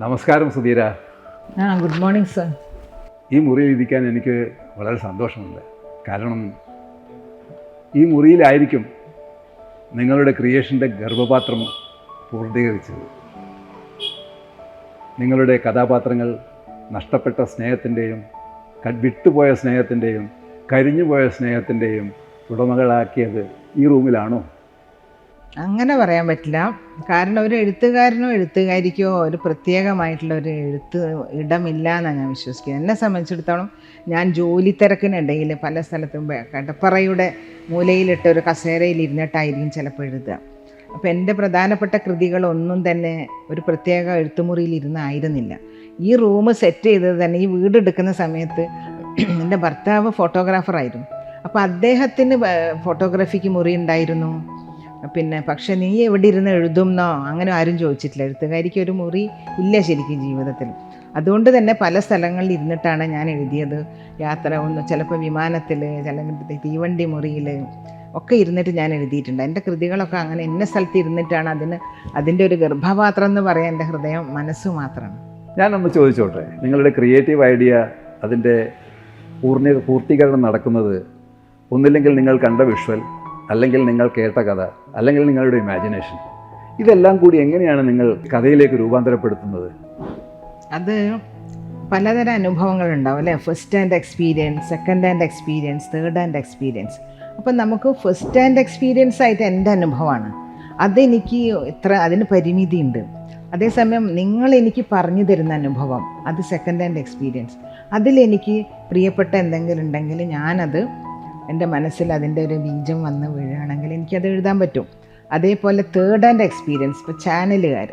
നമസ്കാരം Sudheera. Good morning sir. ഈ മുറിയിൽ ഇരിക്കാൻ എനിക്ക് വളരെ സന്തോഷമുണ്ട്. കാരണം ഈ മുറിയിലായിരിക്കും നിങ്ങളുടെ ക്രിയേഷൻ്റെ ഗർഭപാത്രം പൂർത്തീകരിച്ചത്. നിങ്ങളുടെ കഥാപാത്രങ്ങൾ നഷ്ടപ്പെട്ട സ്നേഹത്തിൻ്റെയും വിട്ടുപോയ സ്നേഹത്തിൻ്റെയും കരിഞ്ഞുപോയ സ്നേഹത്തിൻ്റെയും ഉടമകളാക്കിയത് ഈ റൂമിലാണോ? അങ്ങനെ പറയാൻ പറ്റില്ല. കാരണം ഒരു എഴുത്തുകാരനോ എഴുത്തുകാരിക്കോ ഒരു പ്രത്യേകമായിട്ടുള്ള ഒരു ഇടമില്ല എന്നാണ് ഞാൻ വിശ്വസിക്കുന്നത്. എന്നെ സംബന്ധിച്ചിടത്തോളം ഞാൻ ജോലി തിരക്കിനിടയിൽ പല സ്ഥലത്തും കടപ്പറയുടെ മൂലയിലിട്ട് ഒരു കസേരയിൽ ഇരുന്നിട്ടായിരിക്കും ചിലപ്പോൾ എഴുതുക. അപ്പോൾ എൻ്റെ പ്രധാനപ്പെട്ട കൃതികളൊന്നും തന്നെ ഒരു പ്രത്യേക എഴുത്തുമുറിയിൽ ഇരുന്നായിരുന്നില്ല. ഈ റൂം സെറ്റ് ചെയ്തത് തന്നെ ഈ വീട് എടുക്കുന്ന സമയത്ത് എൻ്റെ ഭർത്താവ് ഫോട്ടോഗ്രാഫറായിരുന്നു. അപ്പോൾ അദ്ദേഹത്തിന് ഫോട്ടോഗ്രാഫിക്ക് മുറി ഉണ്ടായിരുന്നു. പക്ഷെ നീ എവിടെ ഇരുന്ന് എഴുതുന്നോ അങ്ങനെ ആരും ചോദിച്ചിട്ടില്ല. എഴുത്തുകാരിക്ക് ഒരു മുറി ഇല്ല ശരിക്കും ജീവിതത്തിൽ. അതുകൊണ്ട് തന്നെ പല സ്ഥലങ്ങളിൽ ഇരുന്നിട്ടാണ് ഞാൻ എഴുതിയത്. ചിലപ്പോൾ വിമാനത്തിൽ, അല്ലെങ്കിൽ തീവണ്ടി മുറിയിൽ ഒക്കെ ഇരുന്നിട്ട് ഞാൻ എഴുതിയിട്ടുണ്ട്. എൻ്റെ കൃതികളൊക്കെ അങ്ങനെ ഇന്ന സ്ഥലത്ത് ഇരുന്നിട്ടാണ്. അതിൻ്റെ ഒരു ഗർഭപാത്രം എന്ന് പറയാൻ എൻ്റെ ഹൃദയം മനസ്സ് മാത്രമാണ്. ഞാനൊന്ന് ചോദിച്ചോട്ടെ, നിങ്ങളുടെ ക്രിയേറ്റീവ് ഐഡിയ അതിൻ്റെ പൂർത്തീകരണം നടക്കുന്നത് ഒന്നില്ലെങ്കിൽ നിങ്ങൾ കണ്ട വിഷ്വൽ, അല്ലെങ്കിൽ നിങ്ങൾ കേട്ട കഥ, അല്ലെങ്കിൽ നിങ്ങളുടെ ഇമാജിനേഷൻ, ഇതെല്ലാം കൂടി എങ്ങനെയാണ് നിങ്ങൾ കഥയിലേക്ക് രൂപാന്തരപ്പെടുത്തുന്നത്? അത് പലതരം അനുഭവങ്ങളുണ്ടാവും അല്ലേ. First hand experience, second hand experience, third hand experience. അപ്പം നമുക്ക് ഫസ്റ്റ് ഹാൻഡ് എക്സ്പീരിയൻസ് ആയിട്ട് എൻ്റെ അനുഭവമാണ്. അതെനിക്ക് അതിന് പരിമിതിയുണ്ട്. അതേസമയം നിങ്ങൾ എനിക്ക് പറഞ്ഞു തരുന്ന അനുഭവം അത് സെക്കൻഡ് ഹാൻഡ് എക്സ്പീരിയൻസ്. അതിലെനിക്ക് പ്രിയപ്പെട്ട എന്തെങ്കിലും ഉണ്ടെങ്കിൽ ഞാനത് എൻ്റെ മനസ്സിൽ അതിൻ്റെ ഒരു ബീജം വന്ന് വീഴുകയാണെങ്കിൽ എനിക്കത് എഴുതാൻ പറ്റും. അതേപോലെ തേർഡ് ഹാൻഡ് എക്സ്പീരിയൻസ്, ഇപ്പോൾ ചാനലുകാർ,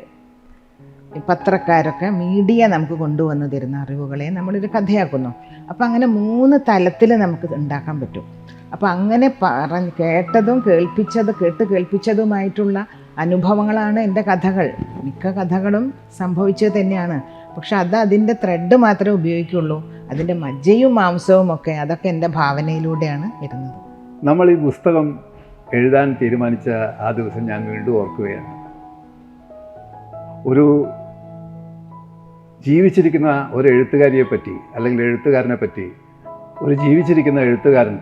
പത്രക്കാരൊക്കെ മീഡിയ നമുക്ക് കൊണ്ടുവന്ന് തരുന്ന അറിവുകളെ നമ്മളൊരു കഥയാക്കുന്നു. അപ്പോൾ അങ്ങനെ 3 തലത്തിൽ നമുക്ക് ഉണ്ടാക്കാൻ പറ്റും. അപ്പോൾ അങ്ങനെ കേട്ടതും കേൾപ്പിച്ചതുമായിട്ടുള്ള അനുഭവങ്ങളാണ് എൻ്റെ കഥകൾ. മിക്ക കഥകളും സംഭവിച്ചത് തന്നെയാണ്. പക്ഷെ അതിൻ്റെ ത്രെഡ് മാത്രമേ ഉപയോഗിക്കുള്ളൂ. അതിൻ്റെ മജ്ജയും മാംസവും ഒക്കെ അതൊക്കെ എൻ്റെ ഭാവനയിലൂടെയാണ് വരുന്നത്. നമ്മൾ ഈ പുസ്തകം എഴുതാൻ തീരുമാനിച്ച ആ ദിവസം ഞാൻ വീണ്ടും ഓർക്കുകയാണ്. ഒരു ജീവിച്ചിരിക്കുന്ന ഒരു എഴുത്തുകാരിയെ പറ്റി, അല്ലെങ്കിൽ എഴുത്തുകാരനെ പറ്റി, ഒരു ജീവിച്ചിരിക്കുന്ന എഴുത്തുകാരൻ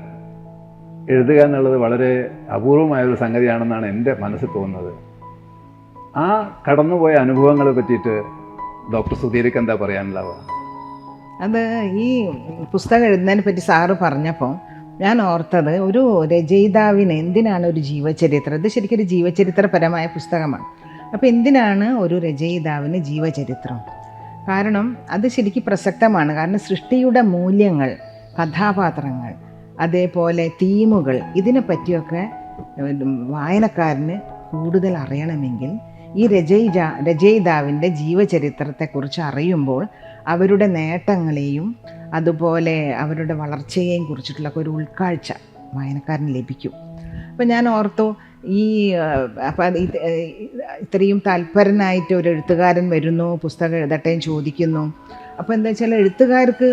എഴുതുക എന്നുള്ളത് വളരെ അപൂർവമായൊരു സംഗതിയാണെന്നാണ് എൻ്റെ മനസ്സിൽ തോന്നുന്നത്. ആ കടന്നുപോയ അനുഭവങ്ങളെ പറ്റിയിട്ട് ഡോക്ടർ സുധീരയ്ക്ക് എന്താ പറയാനുള്ളവ? അത് ഈ പുസ്തകം എഴുതുന്നതിനെ പറ്റി സാറ് പറഞ്ഞപ്പോൾ ഞാൻ ഓർത്തത്, ഒരു രചയിതാവിന് എന്തിനാണ് ഒരു ജീവചരിത്രം? ഇത് ശരിക്കും ഒരു ജീവചരിത്രപരമായ പുസ്തകമാണ്. അപ്പോൾ എന്തിനാണ് ഒരു രചയിതാവിന് ജീവചരിത്രം? കാരണം അത് ശരിക്കും പ്രസക്തമാണ്. കാരണം സൃഷ്ടിയുടെ മൂല്യങ്ങൾ, കഥാപാത്രങ്ങൾ, അതേപോലെ തീമുകൾ, ഇതിനെപ്പറ്റിയൊക്കെ വായനക്കാരന് കൂടുതൽ അറിയണമെങ്കിൽ ഈ രചയിതാവിൻ്റെ ജീവചരിത്രത്തെക്കുറിച്ച് അറിയുമ്പോൾ അവരുടെ നേട്ടങ്ങളെയും അതുപോലെ അവരുടെ വളർച്ചയെയും കുറിച്ചിട്ടുള്ള ഒരു ഉൾക്കാഴ്ച വായനക്കാരന് ലഭിക്കും. അപ്പം ഞാൻ ഓർത്തു, ഇത്രയും താല്പരനായിട്ട് ഒരു എഴുത്തുകാരൻ വരുന്നു, പുസ്തകം എഴുതട്ടേന്ന് ചോദിക്കുന്നു. അപ്പോൾ എന്താ വെച്ചാൽ എഴുത്തുകാർക്ക്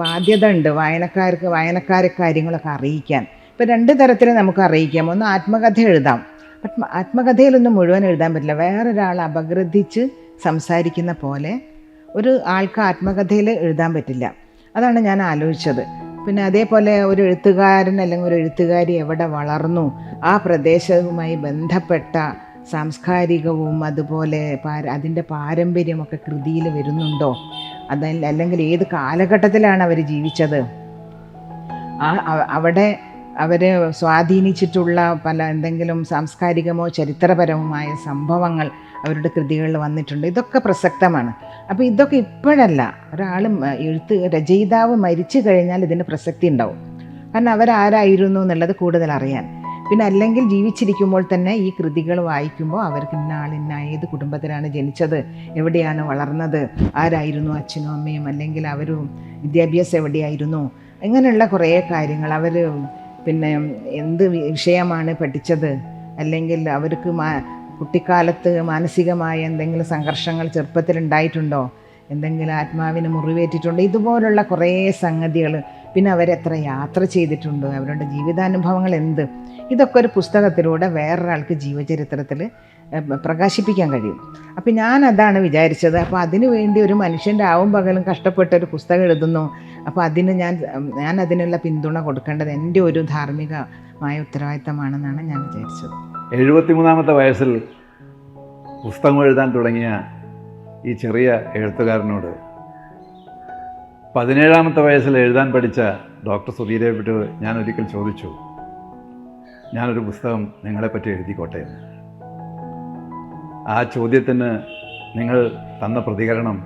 ബാധ്യത ഉണ്ട് വായനക്കാരെ കാര്യങ്ങളൊക്കെ അറിയിക്കാൻ. ഇപ്പം 2 തരത്തിൽ നമുക്ക് അറിയിക്കാം. ഒന്ന്, ആത്മകഥ എഴുതാം. ആത്മകഥയിലൊന്നും മുഴുവൻ എഴുതാൻ പറ്റില്ല. വേറൊരാൾ അപഗ്രഥിച്ച് സംസാരിക്കുന്ന പോലെ ഒരു ആൾക്ക് ആത്മകഥയിൽ എഴുതാൻ പറ്റില്ല. അതാണ് ഞാൻ ആലോചിച്ചത്. അതേപോലെ ഒരു എഴുത്തുകാരൻ അല്ലെങ്കിൽ ഒരു എഴുത്തുകാരി എവിടെ വളർന്നു, ആ പ്രദേശവുമായി ബന്ധപ്പെട്ട സാംസ്കാരികവും അതുപോലെ അതിൻ്റെ പാരമ്പര്യമൊക്കെ കൃതിയിൽ വരുന്നുണ്ടോ, അല്ലെങ്കിൽ ഏത് കാലഘട്ടത്തിലാണ് അവർ ജീവിച്ചത്, അവിടെ അവരെ സ്വാധീനിച്ചിട്ടുള്ള എന്തെങ്കിലും സാംസ്കാരികമോ ചരിത്രപരവുമായ സംഭവങ്ങൾ അവരുടെ കൃതികളിൽ വന്നിട്ടുണ്ട്. ഇതൊക്കെ പ്രസക്തമാണ്. അപ്പോൾ ഇതൊക്കെ ഇപ്പോഴല്ല, ഒരാൾ രചയിതാവ് മരിച്ചു കഴിഞ്ഞാൽ ഇതിന് പ്രസക്തി ഉണ്ടാവും. കാരണം അവരാരായിരുന്നു എന്നുള്ളത് കൂടുതൽ അറിയാൻ. അല്ലെങ്കിൽ ജീവിച്ചിരിക്കുമ്പോൾ തന്നെ ഈ കൃതികൾ വായിക്കുമ്പോൾ അവർക്ക് ഇന്ന ഏത് കുടുംബത്തിലാണ് ജനിച്ചത്, എവിടെയാണ് വളർന്നത്, ആരായിരുന്നു അച്ഛനും അമ്മയും, അല്ലെങ്കിൽ അവർ വിദ്യാഭ്യാസം എവിടെയായിരുന്നു, ഇങ്ങനെയുള്ള കുറേ കാര്യങ്ങൾ, അവർ എന്ത് വിഷയമാണ് പഠിച്ചത്, അല്ലെങ്കിൽ അവർക്ക് കുട്ടിക്കാലത്ത് മാനസികമായ എന്തെങ്കിലും സംഘർഷങ്ങൾ ചെറുപ്പത്തിലുണ്ടായിട്ടുണ്ടോ, എന്തെങ്കിലും ആത്മാവിന് മുറിവേറ്റിട്ടുണ്ടോ, ഇതുപോലുള്ള കുറേ സംഗതികൾ. അവരെത്ര യാത്ര ചെയ്തിട്ടുണ്ട്, അവരുടെ ജീവിതാനുഭവങ്ങൾ എന്ത്, ഇതൊക്കെ ഒരു പുസ്തകത്തിലൂടെ വേറൊരാൾക്ക് ജീവചരിത്രത്തിൽ പ്രകാശിപ്പിക്കാൻ കഴിയും. അപ്പം ഞാൻ അതാണ് വിചാരിച്ചത്. അപ്പോൾ അതിനു വേണ്ടി ഒരു മനുഷ്യൻ്റെ ആവും പകലും കഷ്ടപ്പെട്ട ഒരു പുസ്തകം എഴുതുന്നു. അപ്പോൾ അതിന് ഞാൻ അതിനുള്ള പിന്തുണ കൊടുക്കേണ്ടത് എൻ്റെ ഒരു ധാർമ്മികമായ ഉത്തരവാദിത്തമാണെന്നാണ് ഞാൻ വിചാരിച്ചത്. 73-ാമത്തെ വയസ്സിൽ പുസ്തകം എഴുതാൻ തുടങ്ങിയ ഈ ചെറിയ എഴുത്തുകാരനോട് 17-ാമത്തെ വയസ്സിൽ എഴുതാൻ പഠിച്ച ഡോക്ടർ സുധീരയെ പറ്റി ഞാനൊരിക്കൽ ചോദിച്ചു, ഞാനൊരു പുസ്തകം നിങ്ങളെപ്പറ്റി എഴുതിക്കോട്ടെ എന്ന്. ആ ചോദ്യത്തിന് നിങ്ങൾ തന്ന പ്രതികരണം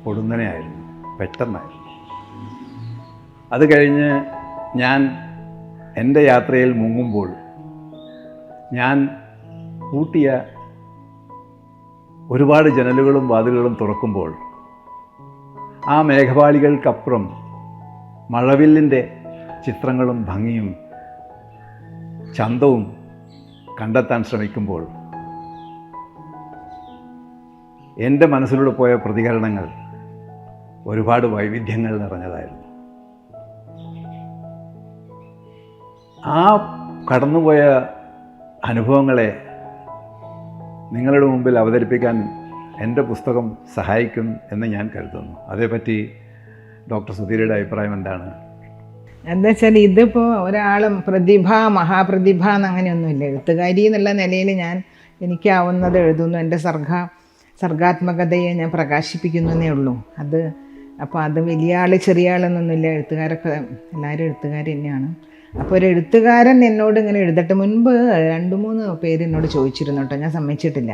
പൊടുന്നനെയായിരുന്നു, പെട്ടെന്നായിരുന്നു. അത് കഴിഞ്ഞ് ഞാൻ എൻ്റെ യാത്രയിൽ മുങ്ങുമ്പോൾ ഞാൻ പൂട്ടിയ ഒരുപാട് ജനലുകളും വാതിലുകളും തുറക്കുമ്പോൾ ആ മേഘപാളികൾക്കപ്പുറം മഴവില്ലിൻ്റെ ചിത്രങ്ങളും ഭംഗിയും ചന്തവും കണ്ടെത്താൻ ശ്രമിക്കുമ്പോൾ എൻ്റെ മനസ്സിലൂടെ പോയ പ്രതികരണങ്ങൾ ഒരുപാട് വൈവിധ്യങ്ങൾ നിറഞ്ഞതായിരുന്നു. ആ കടന്നുപോയ അനുഭവങ്ങളെ നിങ്ങളുടെ മുമ്പിൽ അവതരിപ്പിക്കാൻ എൻ്റെ പുസ്തകം സഹായിക്കും എന്ന് ഞാൻ കരുതുന്നു. അതേപ്പറ്റി ഡോക്ടർ സുധീരയുടെ അഭിപ്രായം എന്താണ്? എന്താ വെച്ചാൽ ഇതിപ്പോൾ ഒരാളും മഹാപ്രതിഭ എന്നങ്ങനെയൊന്നുമില്ല. എഴുത്തുകാരി എന്നുള്ള നിലയിൽ എനിക്കാവുന്നത് എഴുതുന്നു. എൻ്റെ സർഗാത്മകതയെ ഞാൻ പ്രകാശിപ്പിക്കുന്നതേ ഉള്ളൂ. അപ്പോൾ അത് വലിയ ആൾ ചെറിയ ആളെന്നൊന്നുമില്ല. എഴുത്തുകാരൊക്കെ എല്ലാവരും എഴുത്തുകാർ തന്നെയാണ്. അപ്പോൾ ഒരു എഴുത്തുകാരൻ എന്നോട് ഇങ്ങനെ എഴുതട്ടെ. മുൻപ് 2-3 പേര് എന്നോട് ചോദിച്ചിരുന്നു കേട്ടോ, ഞാൻ സമ്മതിച്ചിട്ടില്ല.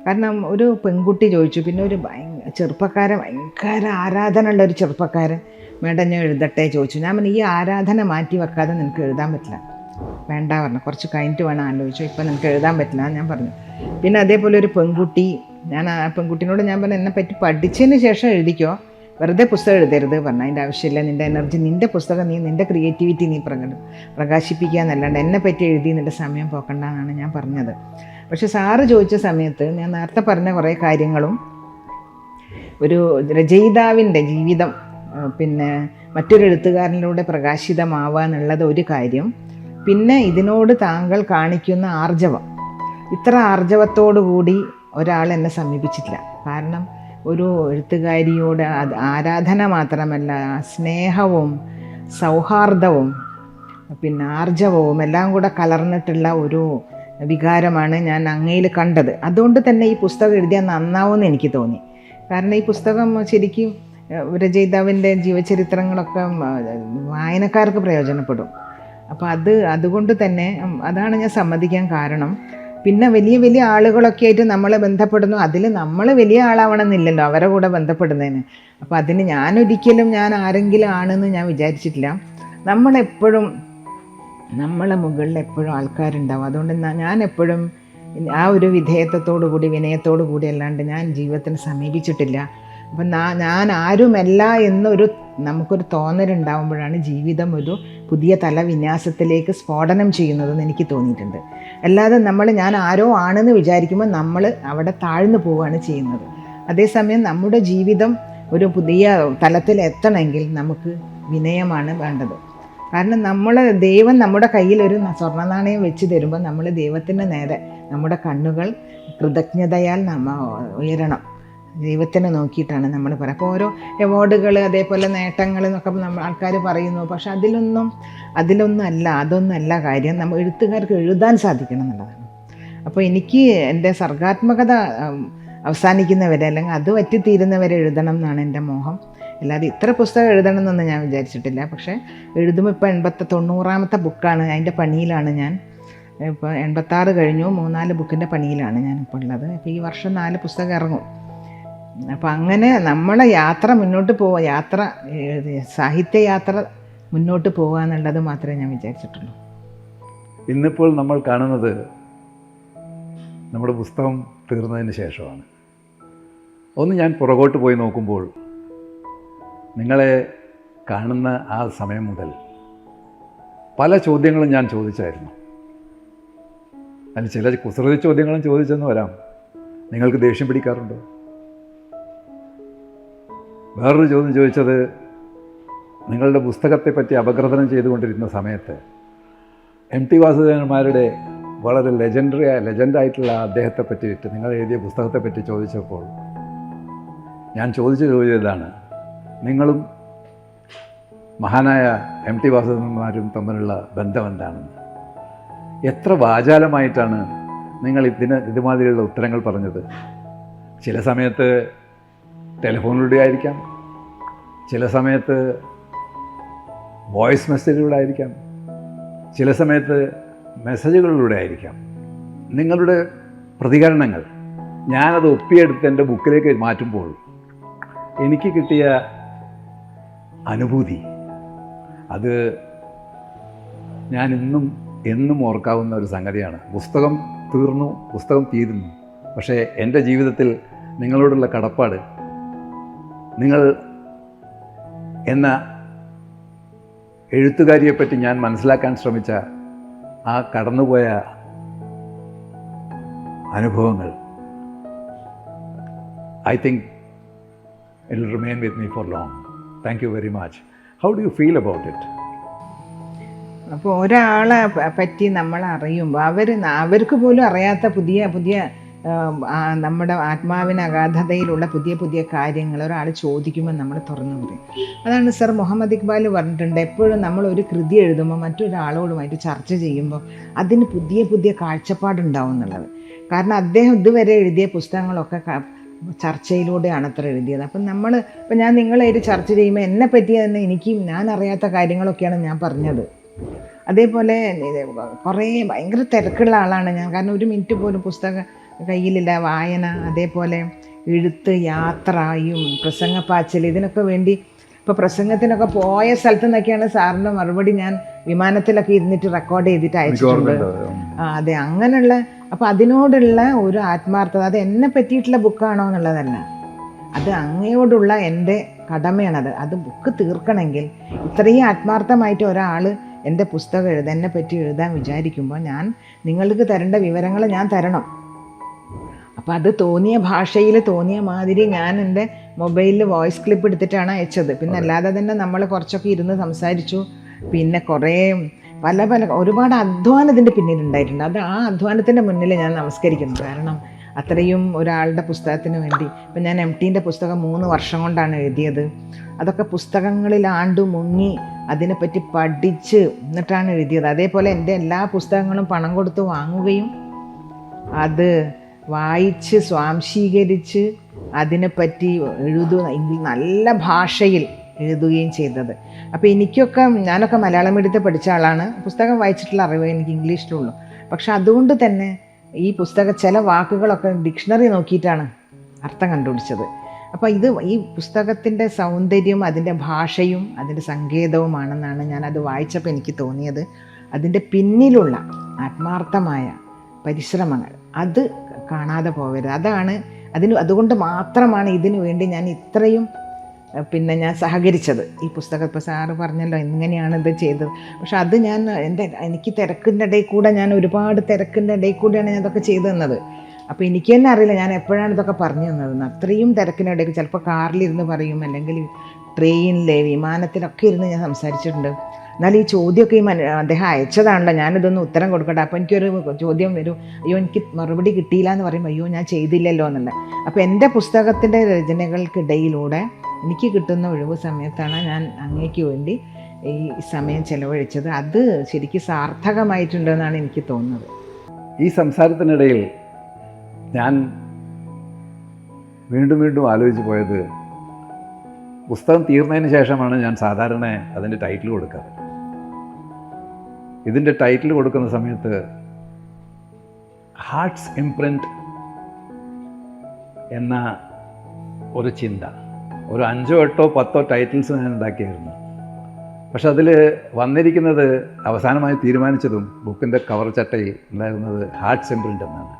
കാരണം ഒരു പെൺകുട്ടി ചോദിച്ചു, പിന്നെ ഒരു ഭയങ്കര ആരാധന ഉള്ള ഒരു ചെറുപ്പക്കാരൻ, മേഡം ഞാൻ എഴുതട്ടെ ചോദിച്ചു. ഞാൻ പറഞ്ഞു, ഈ ആരാധന മാറ്റി വെക്കാതെ നിനക്ക് എഴുതാൻ പറ്റില്ല, വേണ്ട പറഞ്ഞു, കുറച്ച് കഴിഞ്ഞിട്ട് വേണം ആലോചിച്ചു, ഇപ്പം നിനക്ക് എഴുതാൻ പറ്റില്ല ഞാൻ പറഞ്ഞു. പിന്നെ അതേപോലെ ഒരു പെൺകുട്ടി, ഞാൻ ആ പെൺകുട്ടീനോട് ഞാൻ പറഞ്ഞു, എന്നെപ്പറ്റി പഠിച്ചതിന് ശേഷം എഴുതിക്കോ, വെറുതെ പുസ്തകം എഴുതരുത് പറഞ്ഞു. അതിൻ്റെ ആവശ്യമില്ല, നിൻ്റെ എനർജി, നിൻ്റെ പുസ്തകം നിൻ്റെ ക്രിയേറ്റിവിറ്റി പ്രകാശിപ്പിക്കുക എന്നല്ലാണ്ട് എന്നെപ്പറ്റി എഴുതി നിൻ്റെ സമയം പോക്കണ്ട എന്നാണ് ഞാൻ പറഞ്ഞത്. പക്ഷെ സാറ് ചോദിച്ച സമയത്ത് ഞാൻ നേരത്തെ പറഞ്ഞ കുറേ കാര്യങ്ങളും ഒരു രചയിതാവിൻ്റെ ജീവിതം പിന്നെ മറ്റൊരു എഴുത്തുകാരനിലൂടെ പ്രകാശിതമാവുക എന്നുള്ളത് ഒരു കാര്യം. പിന്നെ ഇതിനോട് താങ്കൾ കാണിക്കുന്ന ആർജവം, ഇത്ര ആർജവത്തോടു കൂടി ഒരാൾ എന്നെ സമീപിച്ചിട്ടില്ല. കാരണം ഒരു എഴുത്തുകാരിയോട് ആരാധന മാത്രമല്ല, സ്നേഹവും സൗഹാർദ്ദവും പിന്നെ ആർജവവും എല്ലാം കൂടെ കലർന്നിട്ടുള്ള ഒരു വികാരമാണ് ഞാൻ അങ്ങയിൽ കണ്ടത്. അതുകൊണ്ട് തന്നെ ഈ പുസ്തകം എഴുതിയാൽ നന്നാവുമെന്ന് എനിക്ക് തോന്നി. കാരണം ഈ പുസ്തകം ശരിക്കും രചയിതാവിൻ്റെ ജീവചരിത്രങ്ങളൊക്കെ വായനക്കാർക്ക് പ്രയോജനപ്പെടും. അപ്പോൾ അതുകൊണ്ട് തന്നെ അതാണ് ഞാൻ സമ്മതിക്കാൻ കാരണം. പിന്നെ വലിയ വലിയ ആളുകളൊക്കെ ആയിട്ട് നമ്മളെ ബന്ധപ്പെടുന്നു, അതിൽ നമ്മൾ വലിയ ആളാവണമെന്നില്ലല്ലോ അവരെ കൂടെ ബന്ധപ്പെടുന്നതിന്. അപ്പോൾ അതിന് ഞാനൊരിക്കലും ഞാൻ ആരെങ്കിലും ആണെന്ന് ഞാൻ വിചാരിച്ചിട്ടില്ല. നമ്മളെപ്പോഴും നമ്മളെ മുകളിൽ എപ്പോഴും ആൾക്കാരുണ്ടാവും. അതുകൊണ്ട് ഞാൻ എപ്പോഴും ആ ഒരു വിധേയത്വത്തോടു കൂടി വിനയത്തോടു കൂടി അല്ലാണ്ട് ഞാൻ ജീവിതത്തിന് സമീപിച്ചിട്ടില്ല. അപ്പം ഞാൻ ആരുമല്ല എന്നൊരു നമുക്കൊരു തോന്നലുണ്ടാകുമ്പോഴാണ് ജീവിതം ഒരു പുതിയ തലവിന്യാസത്തിലേക്ക് സ്ഫോടനം ചെയ്യുന്നതെന്ന് എനിക്ക് തോന്നിയിട്ടുണ്ട്. അല്ലാതെ ഞാൻ ആരോ ആണെന്ന് വിചാരിക്കുമ്പോൾ നമ്മൾ അവിടെ താഴ്ന്നു പോവുകയാണ് ചെയ്യുന്നത്. അതേസമയം നമ്മുടെ ജീവിതം ഒരു പുതിയ തലത്തിൽ എത്തണമെങ്കിൽ നമുക്ക് വിനയമാണ് വേണ്ടത്. കാരണം ദൈവം നമ്മുടെ കയ്യിൽ ഒരു സ്വർണ്ണ നാണയം വെച്ച് തരുമ്പോൾ നമ്മൾ ദൈവത്തിന് നേരെ നമ്മുടെ കണ്ണുകൾ കൃതജ്ഞതയാൽ ഉയരണം. ദൈവത്തിനെ നോക്കിയിട്ടാണ് നമ്മൾ പറയുക. അപ്പോൾ ഓരോ അവാർഡുകൾ അതേപോലെ നേട്ടങ്ങൾ എന്നൊക്കെ ആൾക്കാർ പറയുന്നു. പക്ഷെ അതൊന്നല്ല കാര്യം. എഴുത്തുകാർക്ക് എഴുതാൻ സാധിക്കണം എന്നുള്ളതാണ്. അപ്പോൾ എനിക്ക് എൻ്റെ സർഗാത്മകത അവസാനിക്കുന്നവരെ അല്ലെങ്കിൽ അത് പറ്റിത്തീരുന്നവരെ എഴുതണം എന്നാണ് എൻ്റെ മോഹം. അല്ലാതെ ഇത്ര പുസ്തകം എഴുതണം എന്നൊന്നും ഞാൻ വിചാരിച്ചിട്ടില്ല. പക്ഷേ എഴുതുമ്പോൾ ഇപ്പോൾ 90ാമത്തെ ബുക്കാണ്, അതിൻ്റെ പണിയിലാണ് ഞാൻ. ഇപ്പോൾ 86 കഴിഞ്ഞു, 3-4 ബുക്കിൻ്റെ പണിയിലാണ് ഞാനിപ്പോൾ ഉള്ളത്. അപ്പോൾ ഈ വർഷം 4 പുസ്തകം ഇറങ്ങും. അപ്പം അങ്ങനെ നമ്മളെ യാത്ര മുന്നോട്ട് പോവുക, സാഹിത്യയാത്ര മുന്നോട്ട് പോകുക എന്നുള്ളത് മാത്രമേ ഞാൻ വിചാരിച്ചിട്ടുള്ളൂ. ഇന്നിപ്പോൾ നമ്മൾ കാണുന്നത് നമ്മുടെ പുസ്തകം തീർന്നതിന് ശേഷമാണ്. ഒന്ന് ഞാൻ പുറകോട്ട് പോയി നോക്കുമ്പോൾ നിങ്ങളെ കാണുന്ന ആ സമയം മുതൽ പല ചോദ്യങ്ങളും ഞാൻ ചോദിച്ചായിരുന്നു. അതിന് ചില കുസൃതി ചോദ്യങ്ങളും ചോദിച്ചെന്ന് വരാം. നിങ്ങൾക്ക് ദേഷ്യം പിടിക്കാറുണ്ടോ? വേറൊരു ചോദ്യം ചോദിച്ചത്, നിങ്ങളുടെ പുസ്തകത്തെപ്പറ്റി അപഗ്രഥനം ചെയ്തുകൊണ്ടിരുന്ന സമയത്ത് MT വാസുദേവന്മാരുടെ വളരെ ലെജൻഡായിട്ടുള്ള അദ്ദേഹത്തെ പറ്റിയിട്ട് നിങ്ങൾ എഴുതിയ പുസ്തകത്തെ പറ്റി ചോദിച്ചപ്പോൾ ഞാൻ ചോദിച്ച ചോദ്യം ഇതാണ്: നിങ്ങളും മഹാനായ MT വാസുദേവന്മാരും തമ്മിലുള്ള ബന്ധം എന്താണെന്ന്. എത്ര വാചാലമായിട്ടാണ് നിങ്ങൾ ഇതുമാതിരിയുള്ള ഉത്തരങ്ങൾ പറഞ്ഞത്. ചില സമയത്ത് ടെലിഫോണിലൂടെ ആയിരിക്കാം, ചില സമയത്ത് വോയിസ് മെസ്സേജിലൂടെ ആയിരിക്കാം, ചില സമയത്ത് മെസ്സേജുകളിലൂടെ ആയിരിക്കാം. നിങ്ങളുടെ പ്രതികരണങ്ങൾ ഞാനത് ഒപ്പിയെടുത്ത് എൻ്റെ ബുക്കിലേക്ക് മാറ്റുമ്പോൾ എനിക്ക് കിട്ടിയ അനുഭൂതി, അത് ഞാൻ എന്നും ഓർക്കാവുന്ന ഒരു സംഗതിയാണ്. പുസ്തകം തീർന്നു, പുസ്തകം തീരുന്നു, പക്ഷേ എൻ്റെ ജീവിതത്തിൽ നിങ്ങളോടുള്ള കടപ്പാട്, നിങ്ങൾ എന്ന എഴുത്തുകാരിയെപ്പറ്റി ഞാൻ മനസ്സിലാക്കാൻ ശ്രമിച്ച ആ കടന്നുപോയ അനുഭവങ്ങൾ, I think it will remain with me for long. Thank you very much. How do you feel about it? അപ്പോൾ ഒരാളെ പറ്റി നമ്മൾ അറിയുമ്പോൾ അവർക്ക് പോലും അറിയാത്ത പുതിയ നമ്മുടെ ആത്മാവിന് അഗാധതയിലുള്ള പുതിയ കാര്യങ്ങൾ ഒരാൾ ചോദിക്കുമ്പോൾ നമ്മൾ തുറന്നു പറയും. അതാണ് സർ മുഹമ്മദ് ഇക്ബാൽ പറഞ്ഞിട്ടുണ്ട്, എപ്പോഴും നമ്മൾ ഒരു കൃതി എഴുതുമ്പോൾ മറ്റൊരാളോടുമായിട്ട് ചർച്ച ചെയ്യുമ്പോൾ അതിന് പുതിയ കാഴ്ചപ്പാടുണ്ടാവും എന്നുള്ളത്. കാരണം അദ്ദേഹം ഇതുവരെ എഴുതിയ പുസ്തകങ്ങളൊക്കെ ചർച്ചയിലൂടെയാണ് അത്ര എഴുതിയത്. അപ്പം ഇപ്പം ഞാൻ നിങ്ങളായിട്ട് ചർച്ച ചെയ്യുമ്പോൾ എന്നെ പറ്റി തന്നെ ഞാൻ അറിയാത്ത കാര്യങ്ങളൊക്കെയാണ് ഞാൻ പറഞ്ഞത്. അതേപോലെ കുറേ ഭയങ്കര തിരക്കുള്ള ആളാണ് ഞാൻ. കാരണം ഒരു മിനിറ്റ് പോലും പുസ്തകം കയ്യിലില്ല. വായന, അതേപോലെ എഴുത്ത്, യാത്രയും പ്രസംഗപ്പാച്ചൽ, ഇതിനൊക്കെ വേണ്ടി ഇപ്പോൾ പ്രസംഗത്തിനൊക്കെ പോയ സ്ഥലത്തു നിന്നൊക്കെയാണ് സാറിൻ്റെ മറുപടി ഞാൻ വിമാനത്തിലൊക്കെ ഇരുന്നിട്ട് റെക്കോർഡ് ചെയ്തിട്ട് അയച്ചിട്ടുണ്ട്. അതെ, അങ്ങനെയുള്ള അപ്പോൾ അതിനോടുള്ള ഒരു ആത്മാർത്ഥത, അത് എന്നെ പറ്റിയിട്ടുള്ള ബുക്കാണോ എന്നുള്ളതല്ല, അത് അങ്ങയോടുള്ള എൻ്റെ കടമയാണത്. അത് ബുക്ക് തീർക്കണമെങ്കിൽ ഇത്രയും ആത്മാർത്ഥമായിട്ട് ഒരാൾ എൻ്റെ പുസ്തകം എന്നെ പറ്റി എഴുതാൻ വിചാരിക്കുമ്പോൾ ഞാൻ നിങ്ങൾക്ക് തരേണ്ട വിവരങ്ങൾ ഞാൻ തരണം. അപ്പോൾ അത് തോന്നിയ ഭാഷയിൽ തോന്നിയ മാതിരി ഞാൻ എൻ്റെ മൊബൈലിൽ വോയിസ് ക്ലിപ്പ് എടുത്തിട്ടാണ് അയച്ചത്. പിന്നെ അല്ലാതെ തന്നെ നമ്മൾ കുറച്ചൊക്കെ ഇരുന്ന് സംസാരിച്ചു. പിന്നെ കുറേ ഒരുപാട് അധ്വാനം ഇതിൻ്റെ പിന്നിലുണ്ടായിട്ടുണ്ട്. അത് ആ അധ്വാനത്തിൻ്റെ മുന്നിൽ ഞാൻ നമസ്കരിക്കുന്നു. കാരണം അത്രയും ഒരാളുടെ പുസ്തകത്തിന് വേണ്ടി ഇപ്പം ഞാൻ MTൻ്റെ പുസ്തകം 3 വർഷം കൊണ്ടാണ് എഴുതിയത്. അതൊക്കെ പുസ്തകങ്ങളിൽ മുങ്ങി അതിനെപ്പറ്റി പഠിച്ച് എന്നിട്ടാണ് എഴുതിയത്. അതേപോലെ എൻ്റെ എല്ലാ പുസ്തകങ്ങളും പണം കൊടുത്ത് വാങ്ങുകയും അത് വായിച്ച് സ്വാംശീകരിച്ച് അതിനെപ്പറ്റി നല്ല ഭാഷയിൽ എഴുതുകയും ചെയ്തത്. അപ്പോൾ ഞാനൊക്കെ മലയാളം മീഡിയത്തിൽ പഠിച്ച ആളാണ്. പുസ്തകം വായിച്ചിട്ടുള്ള അറിവ് എനിക്ക് ഇംഗ്ലീഷിലുള്ളൂ. പക്ഷെ അതുകൊണ്ട് തന്നെ ഈ ചില വാക്കുകളൊക്കെ ഡിക്ഷണറി നോക്കിയിട്ടാണ് അർത്ഥം കണ്ടുപിടിച്ചത്. അപ്പോൾ ഈ പുസ്തകത്തിൻ്റെ സൗന്ദര്യം അതിൻ്റെ ഭാഷയും അതിൻ്റെ സങ്കേതവുമാണെന്നാണ് ഞാനത് വായിച്ചപ്പോൾ എനിക്ക് തോന്നിയത്. അതിൻ്റെ പിന്നിലുള്ള ആത്മാർത്ഥമായ പരിശ്രമങ്ങൾ അത് കാണാതെ പോകരുത്. അതുകൊണ്ട് മാത്രമാണ് ഇതിനു വേണ്ടി ഞാൻ ഇത്രയും ഞാൻ സഹകരിച്ചത്. ഈ പുസ്തകം ഇപ്പോൾ സാറ് പറഞ്ഞല്ലോ എങ്ങനെയാണ് ഇത് ചെയ്തത്. പക്ഷെ അത് എനിക്ക് തിരക്കിൻ്റെ ഇടയിൽ കൂടെ ഒരുപാട് തിരക്കിൻ്റെ ഇടയിൽ കൂടെയാണ് ഞാൻ ഇതൊക്കെ ചെയ്തു തന്നത്. അപ്പോൾ എനിക്ക് തന്നെ അറിയില്ല ഞാൻ എപ്പോഴാണ് ഇതൊക്കെ പറഞ്ഞു തന്നതെന്ന്. അത്രയും തിരക്കിനിടയ്ക്ക് ചിലപ്പോൾ കാറിലിരുന്ന് പറയും, അല്ലെങ്കിൽ ട്രെയിനിലെ വിമാനത്തിലൊക്കെ ഇരുന്ന് ഞാൻ സംസാരിച്ചിട്ടുണ്ട്. എന്നാൽ ഈ ചോദ്യമൊക്കെ അദ്ദേഹം അയച്ചതാണല്ലോ, ഞാനിതൊന്ന് ഉത്തരം കൊടുക്കട്ടെ. അപ്പോൾ എനിക്കൊരു ചോദ്യം വരും, അയ്യോ എനിക്ക് മറുപടി കിട്ടിയില്ല എന്ന് പറയുമ്പോൾ അയ്യോ ഞാൻ ചെയ്തില്ലല്ലോ എന്നുള്ള. അപ്പോൾ എൻ്റെ പുസ്തകത്തിൻ്റെ രചനകൾക്കിടയിലൂടെ എനിക്ക് കിട്ടുന്ന ഒഴിവ് സമയത്താണ് ഞാൻ അങ്ങേക്ക് വേണ്ടി ഈ സമയം ചെലവഴിച്ചത്. അത് ശരിക്കും സാർത്ഥകമായിട്ടുണ്ടെന്നാണ് എനിക്ക് തോന്നുന്നത്. ഈ സംസാരത്തിനിടയിൽ ഞാൻ വീണ്ടും ആലോചിച്ച് പോയത്, പുസ്തകം തീർന്നതിന് ശേഷമാണ് ഞാൻ സാധാരണ അതിൻ്റെ ടൈറ്റിൽ കൊടുക്കാറ്. ഇതിൻ്റെ ടൈറ്റിൽ കൊടുക്കുന്ന സമയത്ത് ഹാർട്ട്സ് ഇംപ്രിൻറ്റ് എന്ന ഒരു ചിന്ത, ഒരു 5 8 10 ടൈറ്റിൽസ് ഞാൻ ഉണ്ടാക്കിയായിരുന്നു. പക്ഷെ അതിൽ വന്നിരിക്കുന്നത് അവസാനമായി തീരുമാനിച്ചതും ബുക്കിൻ്റെ കവർ ചട്ടയിൽ ഉണ്ടായിരുന്നത് ഹാർട്ട്സ് ഇംപ്രിൻറ്റ് എന്നാണ്.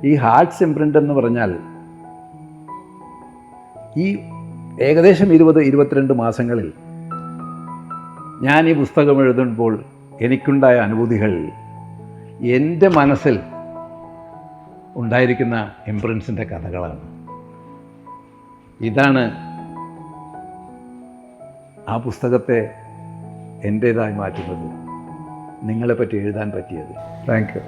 ഈ ഹാർട്ട്സ് ഇംപ്രിൻറ്റ് എന്ന് പറഞ്ഞാൽ ഈ ഏകദേശം 20-22 മാസങ്ങളിൽ ഞാൻ ഈ പുസ്തകം എഴുതുമ്പോൾ എനിക്കുണ്ടായ അനുഭൂതികൾ എൻ്റെ മനസ്സിൽ ഉണ്ടായിരിക്കുന്ന ഇംപ്രിൻസിൻ്റെ കഥകളാണ്. ഇതാണ് ആ പുസ്തകത്തെ എൻ്റേതായി മാറ്റുന്നത്, നിങ്ങളെപ്പറ്റി എഴുതാൻ പറ്റിയത്. Thank you.